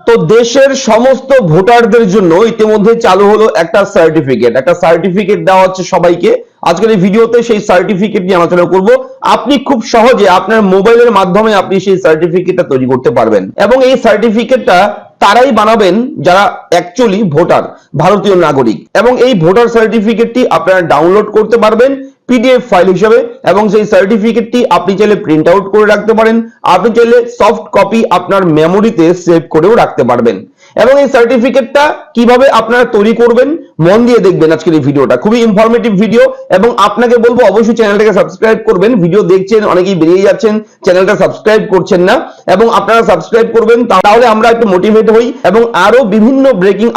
তো দেশের সমস্ত ভোটারদের জন্য ইতিমধ্যে চালু হলো একটা সার্টিফিকেট দেওয়া হচ্ছে সবাইকে। আজকের এই ভিডিওতে সেই সার্টিফিকেট নিয়ে আলোচনা করব। আপনি খুব সহজে আপনার মোবাইলের মাধ্যমে আপনি সেই সার্টিফিকেটটা তৈরি করতে পারবেন এবং এই সার্টিফিকেটটা তারাই বানাবেন যারা অ্যাকচুয়ালি ভোটার, ভারতীয় নাগরিক। এবং এই ভোটার সার্টিফিকেটটি আপনারা ডাউনলোড করতে পারবেন পিডিএফ ফাইল হিসেবে এবং সেই সার্টিফিকেটটি আপনি চাইলে প্রিন্ট আউট করে রাখতে পারেন, আপনি চাইলে সফট কপি আপনার মেমোরিতে সেভ করেও রাখতে পারবেন। এবং এই সার্টিফিকেটটা কিভাবে আপনারা তৈরি করবেন মন দিয়ে দেখবেন আজকের এই ভিডিওটা, খুবই ইনফরমেটিভ ভিডিও। এবং আপনাকে বলবো অবশ্যই চ্যানেলটাকে সাবস্ক্রাইব করবেন। ভিডিও দেখছেন অনেকেই বেরিয়ে যাচ্ছেন, চ্যানেলটা সাবস্ক্রাইব করছেন না, এবং আপনারা সাবস্ক্রাইব করবেন, তাহলে আমরা একটু মোটিভেট হই এবং আরো বিভিন্ন ব্রেকিং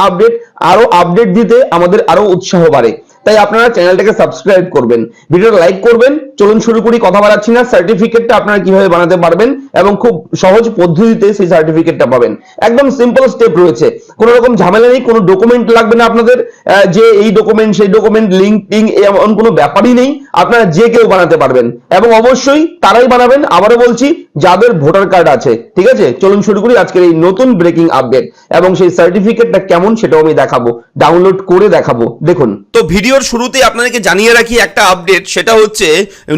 আপডেট দিতে আমাদের আরো উৎসাহ বাড়ে। তাই আপনারা চ্যানেলটাকে সাবস্ক্রাইব করবেন, ভিডিওটা লাইক করবেন। চলুন শুরু করি, কথা বাড়াচ্ছি না। সার্টিফিকেটটা আপনারা কিভাবে বানাতে পারবেন এবং খুব সহজ পদ্ধতিতে সেই সার্টিফিকেটটা পাবেন, একদম সিম্পল স্টেপ রয়েছে, কোনো রকম ঝামেলা নেই, কোনো ডকুমেন্ট লাগবে না আপনাদের, যে এই ডকুমেন্ট সেই ডকুমেন্ট লিঙ্ক টিং এমন কোনো ব্যাপারই নেই। আপনারা যে কেউ বানাতে পারবেন এবং অবশ্যই তারাই বানাবেন, আবারও বলছি, যাদের ভোটার কার্ড আছে। ঠিক আছে, চলুন শুরু করি আজকের এই নতুন ব্রেকিং আপডেট। এবং সেই সার্টিফিকেটটা কেমন সেটাও আমি দেখাবো, ডাউনলোড করে দেখাবো। দেখুন, তো ভিডিওর শুরুতে আপনাদেরকে জানিয়ে রাখি একটা আপডেট, সেটা হচ্ছে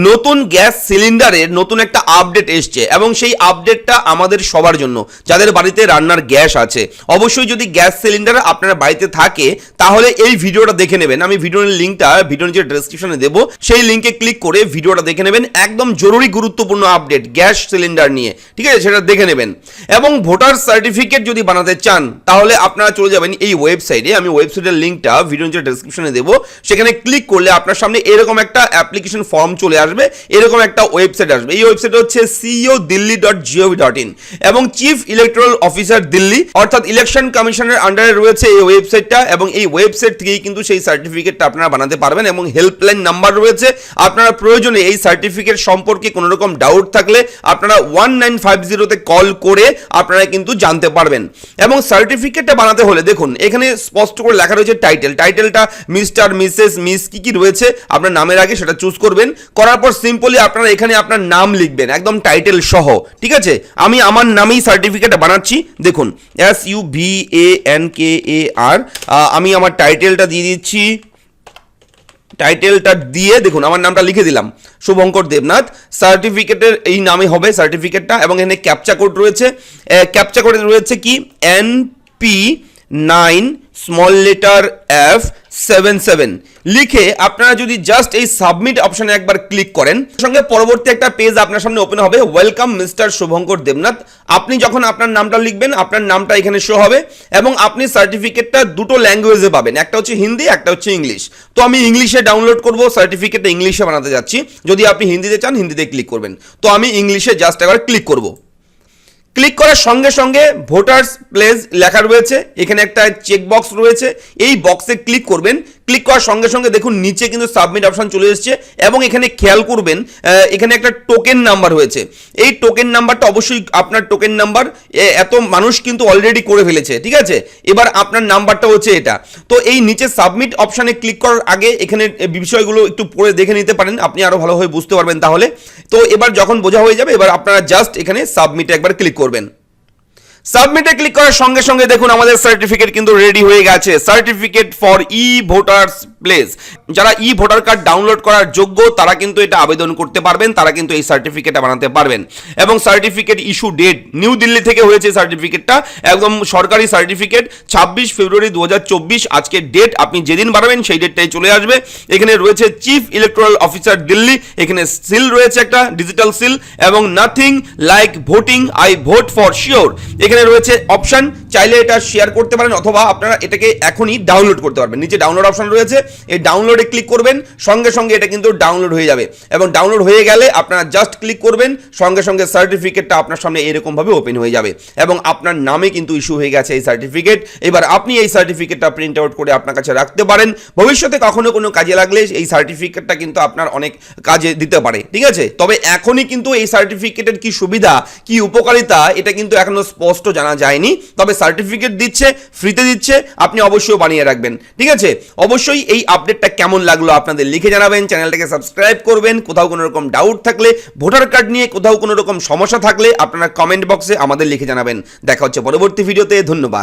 নতুন গ্যাস সিলিন্ডারের নতুন একটা আপডেট এসছে এবং সেই আপডেটটা আমাদের সবার জন্য, যাদের বাড়িতে রান্নার গ্যাস আছে। অবশ্যই যদি গ্যাস সিলিন্ডার আপনার বাড়িতে থাকে তাহলে এই ভিডিওটা দেখে নেবেন। আমি ভিডিওর লিঙ্কটা ভিডিওর নিচে ডেসক্রিপশনে দেবো, সেই লিঙ্কে ক্লিক করে ভিডিওটা দেখে নেবেন। একদম জরুরি গুরুত্বপূর্ণ আপডেট গ্যাস সিলিন্ডার নিয়ে, ঠিক আছে, সেটা দেখে নেবেন। এবং ভোটার সার্টিফিকেট যদি বানাতে চান তাহলে আপনারা চলে যাবেন এই ওয়েবসাইটে, আমি ওয়েবসাইটের লিঙ্কটা ভিডিওর নিচে ডেসক্রিপশনে দেবো। সেখানে ক্লিক করলে আপনার সামনে এরকম একটা অ্যাপ্লিকেশন ফর্ম চলে আসবে, এরকম একটা ওয়েবসাইট আসবে। এই ওয়েবসাইট হচ্ছে ceodelhi.gov.in এবং চিফ ইলেকটোরাল অফিসার দিল্লি, অর্থাৎ ইলেকশন কমিশনের আন্ডারে রয়েছে এই ওয়েবসাইটটা। এবং এই ওয়েবসাইট থেকেই কিন্তু সেই সার্টিফিকেটটা আপনারা বানাতে পারবেন এবং হেল্পলাইন নাম্বার রয়েছে। আপনারা প্রয়োজনে এই সার্টিফিকেট সম্পর্কে কোনো রকম ডাউট থাকলে আপনারা 1950-তে কল করে আপনারা কিন্তু জানতে পারবেন। এবং সার্টিফিকেটটা বানাতে হলে দেখুন এখানে স্পষ্ট করে লেখা রয়েছে টাইটেলটা মিস্টার, মিসেস, মিস কি রয়েছে আপনার নামের আগে সেটা চুজ করবেন। করার পর সিম্পলি আপনারা এখানে আপনার নাম লিখবেন একদম টাইটেল সহ। ঠিক আছে, আমি আমার নামেই সার্টিফিকেটটা বানাচ্ছি। দেখুন SUBANKAR, আমি আমার টাইটেলটা দিয়ে দিচ্ছি। টাইটেলটা দিয়ে দেখুন আমার নামটা লিখে দিলাম, শুভঙ্কর দেবনাথ। সার্টিফিকেটের এই নামে হবে সার্টিফিকেটটা। এবং এখানে ক্যাপচা কোড রয়েছে, ক্যাপচা কোডে রয়েছে কি NP9 স্মল লেটার F77 লিখে আপনারা যদি জাস্ট এই সাবমিট অপশনে একবার ক্লিক করেন, সঙ্গে পরবর্তী একটা পেজ আপনার সামনে ওপেন হবে, ওয়েলকাম মিস্টার শুভঙ্কর দেবনাথ। আপনি যখন আপনার নামটা লিখবেন আপনার নামটা এখানে শো হবে এবং আপনি সার্টিফিকেটটা দুটো ল্যাঙ্গুয়েজে পাবেন, একটা হচ্ছে হিন্দি, একটা হচ্ছে ইংলিশ। তো আমি ইংলিশে ডাউনলোড করব, সার্টিফিকেটটা ইংলিশে বানাতে যাচ্ছি। যদি আপনি হিন্দিতে চান হিন্দিতে ক্লিক করবেন। তো আমি ইংলিশে জাস্ট একবার ক্লিক করব। ক্লিক করার সঙ্গে সঙ্গে ভোটার্স প্লেস লেখা রয়েছে, এখানে একটা চেক বক্স রয়েছে, এই বক্সে ক্লিক করবেন। ক্লিক করার সঙ্গে সঙ্গে দেখুন নিচে কিন্তু সাবমিট অপশন চলে এসেছে এবং এখানে খেয়াল করবেন এখানে একটা টোকেন নাম্বার হয়েছে। এই টোকেন নাম্বারটা অবশ্যই আপনার টোকেন নাম্বার, এত মানুষ কিন্তু অলরেডি করে ফেলেছে। ঠিক আছে, এবার আপনার নাম্বারটা হচ্ছে এটা। তো এই নিচে সাবমিট অপশানে ক্লিক করার আগে এখানে বিষয়গুলো একটু পড়ে দেখে নিতে পারেন, আপনি আরও ভালোভাবে বুঝতে পারবেন তাহলে। তো এবার যখন বোঝা হয়ে যাবে এবার আপনারা জাস্ট এখানে সাবমিটে একবার ক্লিক করবেন। সাবমিটে ক্লিক করার সঙ্গে সঙ্গে দেখুন আমাদের সার্টিফিকেট কিন্তু রেডি হয়ে গেছে। Certificate for E voters place, যারা ই ভোটার কার্ড ডাউনলোড করার যোগ্য তারা কিন্তু এটা আবেদন করতে পারবেন, তারা কিন্তু এই সার্টিফিকেটটা বানাতে পারবেন। এবং certificate issue date New Delhi থেকে হয়েছে সার্টিফিকেটটা, একদম সরকারি সার্টিফিকেট। 26 ফেব্রুয়ারি 2024 আজকের ডেট, আপনি যেদিন বানাবেন সেই ডেটটাই চলে আসবে। এখানে রয়েছে চিফ ইলেকটোরাল অফিসার দিল্লি, এখানে সিল রয়েছে একটা ডিজিটাল সিল, এবং nothing like voting, I vote for sure. এখানে রয়েছে অপশন, চাইলে এটা শেয়ার করতে পারেন অথবা আপনারা এটাকে এখনই ডাউনলোড করতে পারবেন। নিচে ডাউনলোড অপশন রয়েছে, এই ডাউনলোডে ক্লিক করবেন, সঙ্গে সঙ্গে এটা কিন্তু ডাউনলোড হয়ে যাবে। এবং ডাউনলোড হয়ে গেলে আপনারা জাস্ট ক্লিক করবেন, সঙ্গে সঙ্গে সার্টিফিকেটটা আপনার সামনে এরকমভাবে ওপেন হয়ে যাবে এবং আপনার নামে কিন্তু ইস্যু হয়ে গেছে এই সার্টিফিকেট। এবার আপনি এই সার্টিফিকেটটা প্রিন্ট আউট করে আপনার কাছে রাখতে পারেন। ভবিষ্যতে কখনো কোনো কাজে লাগলে এই সার্টিফিকেটটা কিন্তু আপনার অনেক কাজে দিতে পারে। ঠিক আছে, তবে এখনই কিন্তু এই সার্টিফিকেটের কি সুবিধা কি উপকারিতা এটা কিন্তু এখনো স্পষ্ট জানা যায়নি। তবে সার্টিফিকেট দিচ্ছে, ফ্রিতে দিচ্ছে, আপনি অবশ্যই বানিয়ে রাখবেন। ঠিক আছে, অবশ্যই এই আপডেটটা কেমন লাগলো আপনাদের লিখে জানাবেন, চ্যানেলটাকে সাবস্ক্রাইব করবেন। কোথাও কোনো রকম ডাউট থাকলে, ভোটার কার্ড নিয়ে কোথাও কোনো রকম সমস্যা থাকলে আপনারা কমেন্ট বক্সে আমাদের লিখে জানাবেন। দেখা হচ্ছে পরবর্তী ভিডিওতে, ধন্যবাদ।